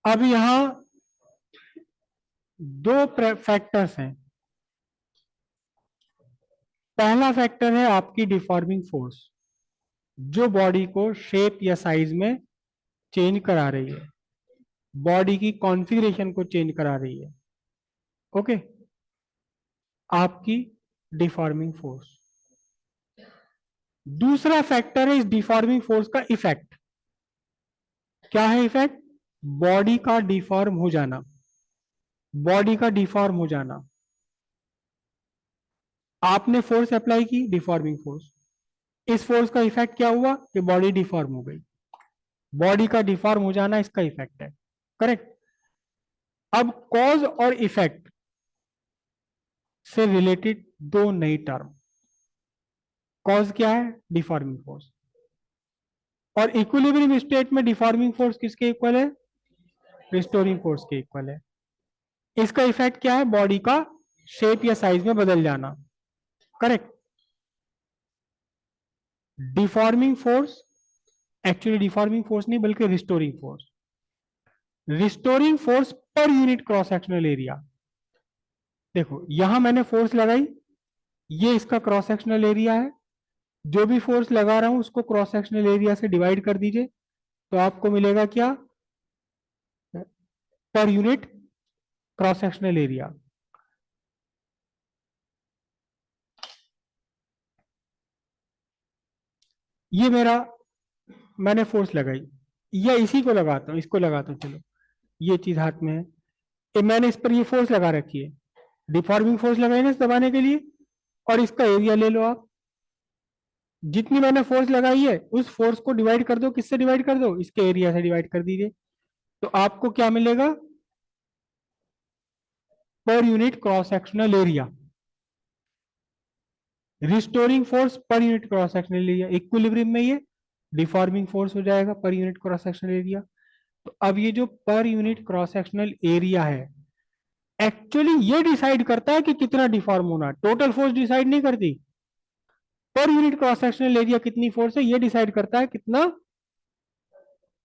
अब यहां दो फैक्टर्स हैं। पहला फैक्टर है आपकी डिफॉर्मिंग फोर्स, जो बॉडी को शेप या साइज में चेंज करा रही है, बॉडी की कॉन्फ़िगरेशन को चेंज करा रही है। ओके, आपकी डिफॉर्मिंग फोर्स। दूसरा फैक्टर है इस डिफॉर्मिंग फोर्स का इफेक्ट। क्या है इफेक्ट? बॉडी का डिफॉर्म हो जाना, बॉडी का डिफॉर्म हो जाना। आपने फोर्स अप्लाई की, डिफॉर्मिंग फोर्स, इस फोर्स का इफेक्ट क्या हुआ कि बॉडी डिफॉर्म हो गई। बॉडी का डिफॉर्म हो जाना इसका इफेक्ट है, करेक्ट। अब कॉज और इफेक्ट से रिलेटेड दो नई टर्म। कॉज क्या है? Deforming force. और इक्विलिब्रियम स्टेट में डिफॉर्मिंग फोर्स किसके इक्वल है? रिस्टोरिंग फोर्स के इक्वल है। इसका इफेक्ट क्या है? बॉडी का शेप या साइज में बदल जाना, correct. Deforming force, actually deforming force नहीं बल्कि restoring force. Restoring force per unit cross sectional area. देखो यहां मैंने फोर्स लगाई, ये इसका क्रॉस सेक्शनल एरिया है। जो भी फोर्स लगा रहा हूं उसको क्रॉस सेक्शनल एरिया से डिवाइड कर दीजिए, तो आपको मिलेगा क्या? Per unit cross sectional area. ये मेरा, मैंने फोर्स लगाई, या इसी को लगाता हूं, इसको लगाता हूं, चलो ये चीज हाथ में है, मैंने इस पर ये फोर्स लगा रखी है, डिफॉर्मिंग फोर्स लगाई ना इस दबाने के लिए। और इसका एरिया ले लो आप, जितनी मैंने फोर्स लगाई है उस फोर्स को डिवाइड कर दो, किससे डिवाइड कर दो? इसके एरिया से डिवाइड कर दीजिए, तो आपको क्या मिलेगा? Per unit cross sectional area. Restoring force per unit cross sectional area, equilibrium में ये डिफॉर्मिंग फोर्स हो जाएगा per unit cross sectional area. तो अब ये जो per unit cross sectional area है, एक्चुअली ये डिसाइड करता है कि कितना डिफॉर्म होना है, टोटल फोर्स डिसाइड नहीं करती। Per unit cross sectional area कितनी फोर्स है ये डिसाइड करता है कितना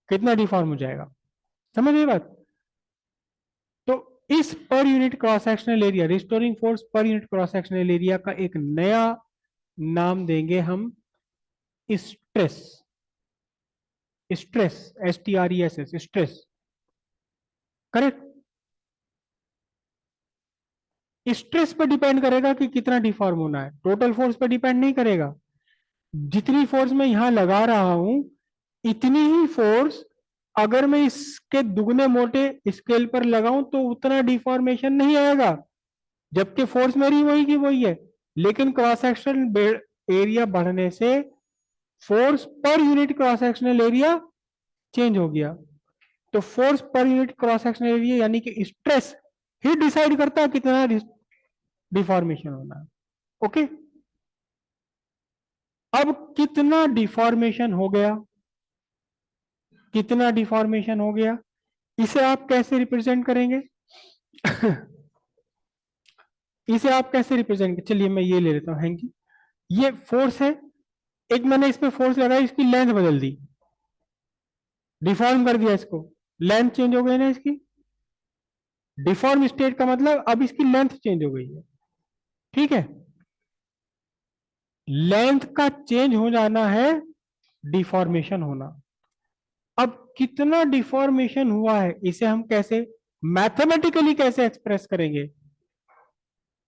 कितना डिफॉर्म हो जाएगा। समझ गए बात? तो इस per unit cross sectional area, restoring force per unit cross sectional area का एक नया नाम देंगे हम, stress. Stress, STRESS, stress, correct. Stress पर डिपेंड करेगा कि कितना डिफॉर्म होना है, टोटल फोर्स पर डिपेंड नहीं करेगा। जितनी फोर्स मैं यहां लगा रहा हूं इतनी ही फोर्स अगर मैं इसके दुगने मोटे स्केल पर लगाऊं तो उतना डिफॉर्मेशन नहीं आएगा, जबकि फोर्स मेरी वही की वही है। लेकिन क्रॉस सेक्शनल एरिया बढ़ने से force per unit cross sectional area change हो गया। तो force per unit cross sectional area यानी कि स्ट्रेस ही डिसाइड करता है कितना डिफॉर्मेशन होना है। ओके, अब कितना डिफॉर्मेशन हो गया, कितना डिफॉर्मेशन हो गया, इसे आप कैसे रिप्रेजेंट करेंगे? इसे आप कैसे रिप्रेजेंट, चलिए मैं ये ले लेता हूं हैंकी। ये फोर्स है, एक मैंने इस पे फोर्स लगाई, इसकी लेंथ बदल दी, डिफॉर्म कर दिया इसको, लेंथ चेंज हो गई ना इसकी। डिफॉर्म स्टेट का मतलब अब इसकी लेंथ चेंज हो गई है, ठीक है। लेंथ का चेंज हो जाना है डिफॉर्मेशन होना। अब कितना डिफॉर्मेशन हुआ है इसे हम कैसे मैथमेटिकली कैसे एक्सप्रेस करेंगे?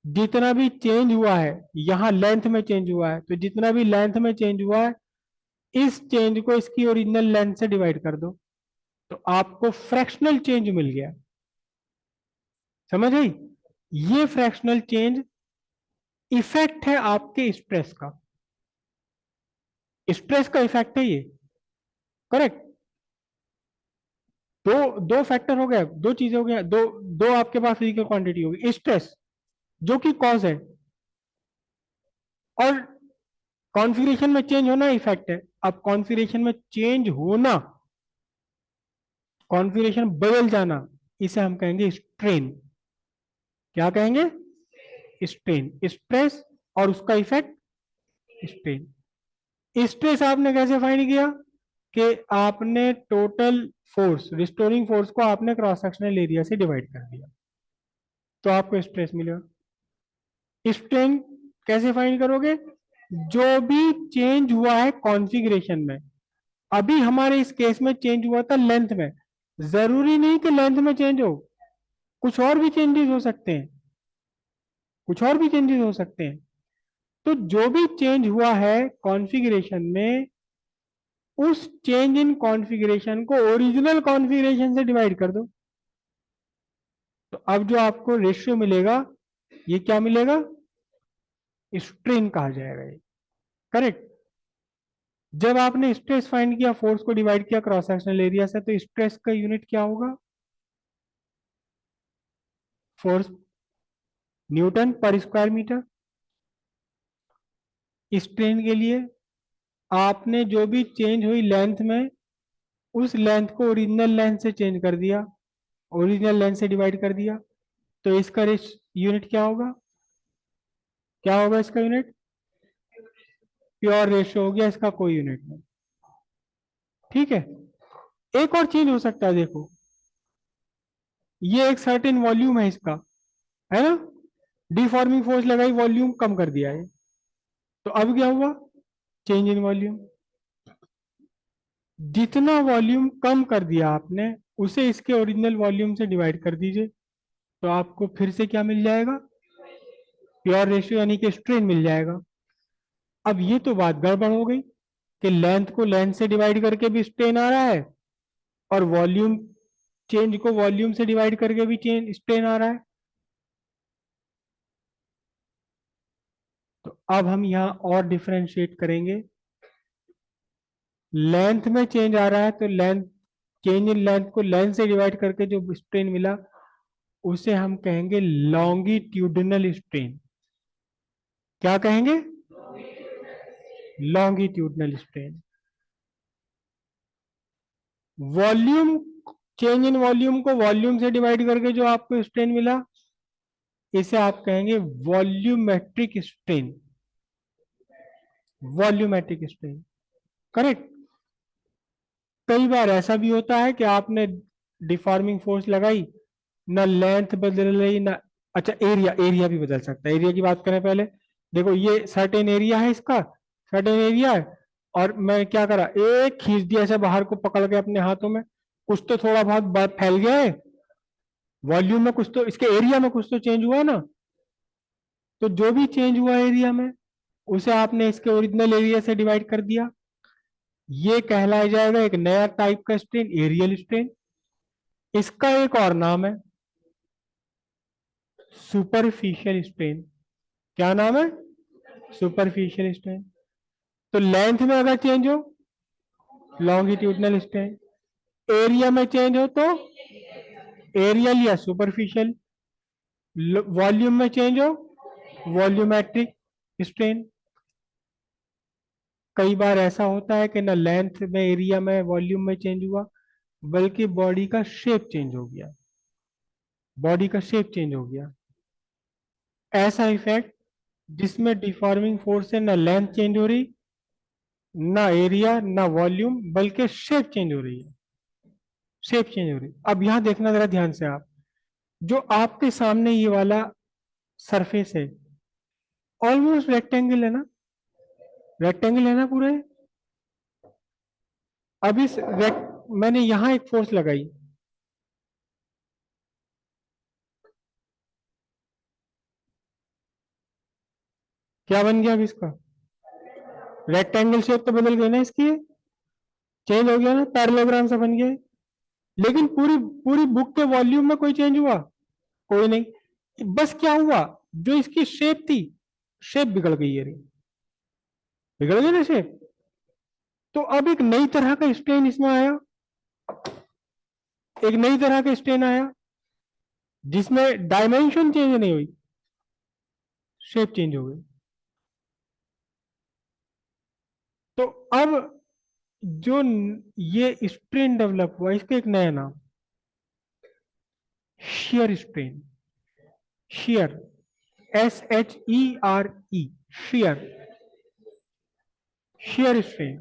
जितना भी चेंज हुआ है, यहां लेंथ में चेंज हुआ है, तो जितना भी लेंथ में चेंज हुआ है इस चेंज को इसकी ओरिजिनल लेंथ से डिवाइड कर दो, तो आपको फ्रैक्शनल चेंज मिल गया। समझ आई? ये फ्रैक्शनल चेंज इफेक्ट है आपके स्ट्रेस का, स्ट्रेस का इफेक्ट है ये, करेक्ट। दो दो फैक्टर हो गया, दो चीजें हो गया, दो दो आपके पास फिजिकल क्वांटिटी होगी, स्ट्रेस जो कि कॉज है, और कॉन्फ़िगरेशन में चेंज होना इफेक्ट है। अब कॉन्फ़िगरेशन में चेंज होना, कॉन्फ़िगरेशन बदल जाना, इसे हम कहेंगे स्ट्रेन। क्या कहेंगे? स्ट्रेन, स्ट्रेस और उसका इफेक्ट स्ट्रेन। स्ट्रेस आपने कैसे फाइंड किया? कि आपने टोटल फोर्स, रिस्टोरिंग फोर्स को आपने क्रॉस सेक्शनल एरिया से डिवाइड कर दिया, तो आपको स्ट्रेस मिलेगा। स्ट्रेन कैसे फाइंड करोगे? जो भी चेंज हुआ है कॉन्फ़िगरेशन में, अभी हमारे इस केस में चेंज हुआ था लेंथ में, जरूरी नहीं कि लेंथ में चेंज हो, कुछ और भी चेंजेस हो सकते हैं, कुछ और भी चेंजेस हो सकते हैं। तो जो भी चेंज हुआ है कॉन्फ़िगरेशन में, उस चेंज इन कॉन्फ़िगरेशन को ओरिजिनल कॉन्फ़िगरेशन से डिवाइड कर दो। तो अब जो आपको रेशियो मिलेगा, ये क्या मिलेगा? स्ट्रेन कहा जाएगा ये। करेक्ट। जब आपने स्ट्रेस फाइंड किया, फोर्स को डिवाइड किया क्रॉस सेक्शनल एरिया से, तो स्ट्रेस का यूनिट क्या होगा? फोर्स न्यूटन पर स्क्वायर मीटर। स्ट्रेन के लिए आपने जो भी चेंज हुई लेंथ में, उस लेंथ को ओरिजिनल लेंथ से चेंज कर दिया, ओरिजिनल लेंथ से डिवाइड कर दिया, तो इसका यूनिट क्या होगा? क्या होगा इसका यूनिट? प्योर रेशियो हो गया, इसका कोई यूनिट नहीं। ठीक है। एक और चीज हो सकता है, देखो, ये एक सर्टेन वॉल्यूम है इसका, है ना? डिफॉर्मिंग फोर्स लगाई, वॉल्यूम कम कर दिया है, तो अब क्या हुआ? Change in volume. जितना वॉल्यूम कम कर दिया आपने, उसे इसके ओरिजिनल वॉल्यूम से डिवाइड कर दीजिए, तो आपको फिर से क्या मिल जाएगा? प्योर रेशियो यानी कि स्ट्रेन मिल जाएगा। अब ये तो बात गड़बड़ हो गई कि लेंथ को लेंथ से डिवाइड करके भी स्ट्रेन आ रहा है, और वॉल्यूम चेंज को वॉल्यूम से डिवाइड करके भी चेंज स्ट्रेन आ रहा है। तो अब हम यहाँ और डिफरेंशिएट करेंगे। लेंथ में चेंज आ रहा है, तो लेंथ, चेंज इन लेंथ को लेंथ से डिवाइड करके जो स्ट्रेन मिला, उसे हम कहेंगे लॉन्गिट्यूडिनल स्ट्रेन। क्या कहेंगे? Longitudinal strain. Volume, change in volume को वॉल्यूम से डिवाइड करके जो आपको स्ट्रेन मिला, इसे आप कहेंगे volumetric strain. Volumetric strain. Correct. कई बार ऐसा भी होता है कि आपने डिफॉर्मिंग फोर्स लगाई, ना लेंथ बदल रही ना, अच्छा एरिया, एरिया भी बदल सकता है। एरिया की बात करें पहले, देखो ये सर्टेन एरिया है, इसका सर्टेन एरिया है, और मैं क्या करा, एक खींच दिया ऐसे बाहर को पकड़ के अपने हाथों में, कुछ तो थोड़ा बहुत फैल गया है, वॉल्यूम में कुछ तो, इसके एरिया में कुछ तो चेंज हुआ ना। तो जो भी चेंज हुआ एरिया में, उसे आपने इसके ओरिजिनल एरिया से डिवाइड कर दिया, ये कहलाया जाएगा एक नया टाइप का स्ट्रेन, एरियल स्ट्रेन। इसका एक और नाम है सुपरफिशियल स्ट्रेन। क्या नाम है? Superficial strain. तो लेंथ में अगर चेंज हो, लॉन्गिट्यूडनल स्ट्रेन। एरिया में चेंज हो तो एरियल या सुपरफिशियल। वॉल्यूम में चेंज हो, वॉल्यूमेट्रिक स्ट्रेन। कई बार ऐसा होता है कि ना लेंथ में, एरिया में, वॉल्यूम में चेंज हुआ, बल्कि बॉडी का शेप चेंज हो गया, बॉडी का शेप चेंज हो गया। ऐसा इफेक्ट जिसमें डिफॉर्मिंग फोर्स से ना लेंथ चेंज हो रही, ना एरिया, ना वॉल्यूम, बल्कि शेप चेंज हो रही है, शेप चेंज हो रही। अब यहां देखना जरा ध्यान से आप, जो आपके सामने ये वाला सरफेस है, ऑलमोस्ट रेक्टेंगल है ना? रेक्टेंगल है ना पूरा? अब मैंने यहां एक फोर्स लगाई, क्या बन गया अब इसका? रेक्टेंगल शेप तो बदल गई ना इसकी, चेंज हो गया ना, पैरेललोग्राम सा बन गया। लेकिन पूरी पूरी बुक के वॉल्यूम में कोई चेंज हुआ? कोई नहीं। बस क्या हुआ, जो इसकी शेप थी, शेप बिगड़ गई है, बिगड़ गई ना शेप। तो अब एक नई तरह का स्ट्रेन इसमें आया, एक नई तरह का स्ट्रेन आया, जिसमें डायमेंशन चेंज नहीं हुई, शेप चेंज हो गई। तो अब जो ये स्ट्रेन डेवलप हुआ, इसका एक नया नाम, shear strain. Shear, SHERE, shear, shear strain.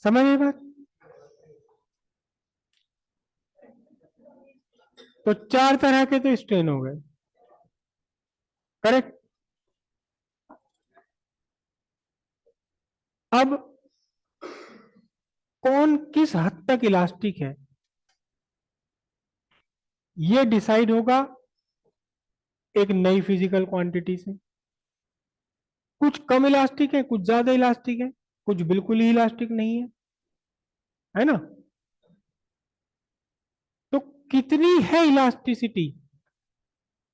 समझ रहे बात? तो चार तरह के तो स्ट्रेन हो गए, करेक्ट। अब कौन किस हद तक इलास्टिक है ये डिसाइड होगा एक नई फिजिकल क्वांटिटी से। कुछ कम इलास्टिक है, कुछ ज्यादा इलास्टिक है, कुछ बिल्कुल ही इलास्टिक नहीं है ना? तो कितनी है इलास्टिसिटी,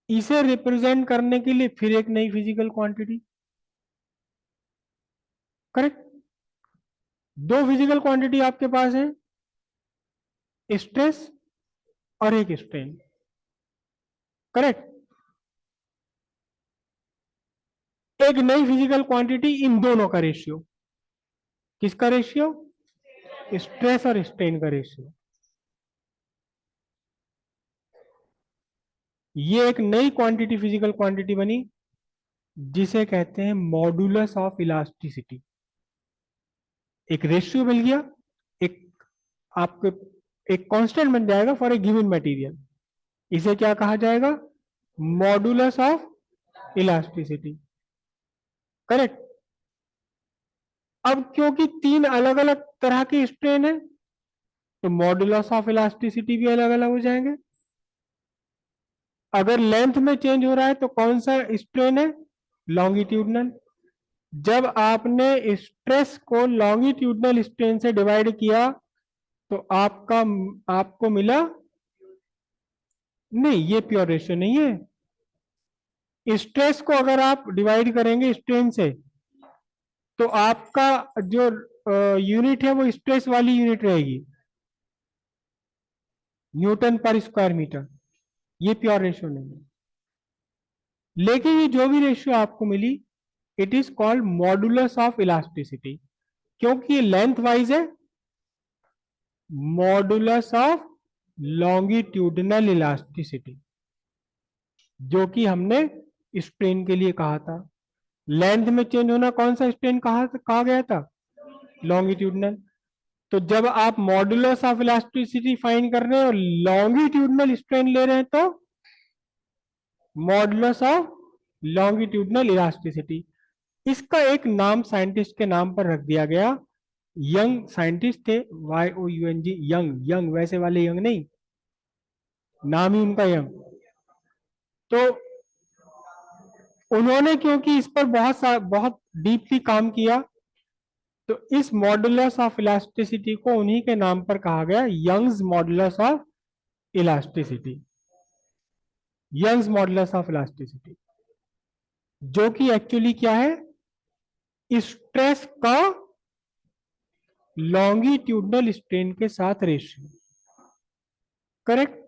इसे रिप्रेजेंट करने के लिए फिर एक नई फिजिकल क्वांटिटी, करेक्ट। दो फिजिकल क्वांटिटी आपके पास है, स्ट्रेस और एक स्ट्रेन, करेक्ट। एक नई फिजिकल क्वांटिटी इन दोनों का रेशियो, किसका रेशियो? स्ट्रेस और स्ट्रेन का रेशियो। ये एक नई क्वांटिटी, फिजिकल क्वांटिटी बनी, जिसे कहते हैं मॉडुलस ऑफ इलास्टिसिटी। एक रेशियो मिल गया, एक आपको एक कांस्टेंट बन जाएगा फॉर ए गिवन मटेरियल। इसे क्या कहा जाएगा? Modulus of elasticity, correct. अब क्योंकि तीन अलग अलग तरह के स्ट्रेन है, तो मॉडुलस ऑफ इलास्टिसिटी भी अलग अलग हो जाएंगे। अगर लेंथ में चेंज हो रहा है तो कौन सा स्ट्रेन है? लॉन्गिट्यूडनल। जब आपने स्ट्रेस को लॉन्गिट्यूडनल स्ट्रेन से डिवाइड किया तो आपको मिला, नहीं ये प्योर रेशियो नहीं है। स्ट्रेस को अगर आप डिवाइड करेंगे स्ट्रेन से तो आपका जो यूनिट है वो स्ट्रेस वाली यूनिट रहेगी, न्यूटन पर स्क्वायर मीटर। ये प्योर रेशियो नहीं है। लेकिन ये जो भी रेशियो आपको मिली, it is called modulus of elasticity, क्योंकि ये लेंथ वाइज है। मॉडुलस ऑफ लॉन्गिट्यूडनल इलास्टिसिटी, जो कि हमने स्ट्रेन के लिए कहा था। लेंथ में चेंज होना कौन सा स्ट्रेन कहा गया था? लॉन्गिट्यूडनल। तो जब आप मॉडुलस ऑफ इलास्टिसिटी फाइंड कर रहे हैं और लॉन्गिट्यूडनल स्ट्रेन ले रहे हैं तो मॉडुलस ऑफ लॉन्गिट्यूडनल इलास्टिसिटी। इसका एक नाम साइंटिस्ट के नाम पर रख दिया गया। यंग साइंटिस्ट थे, YOUNG, यंग, यंग वैसे वाले यंग नहीं, नाम ही उनका यंग। तो उन्होंने क्योंकि इस पर बहुत डीपली काम किया, तो इस मॉडुलस ऑफ इलास्टिसिटी को उन्हीं के नाम पर कहा गया, Young's modulus of elasticity. Young's modulus of elasticity, जो कि एक्चुअली क्या है? स्ट्रेस का लॉन्गिट्यूडनल स्ट्रेन के साथ रेशियो, करेक्ट।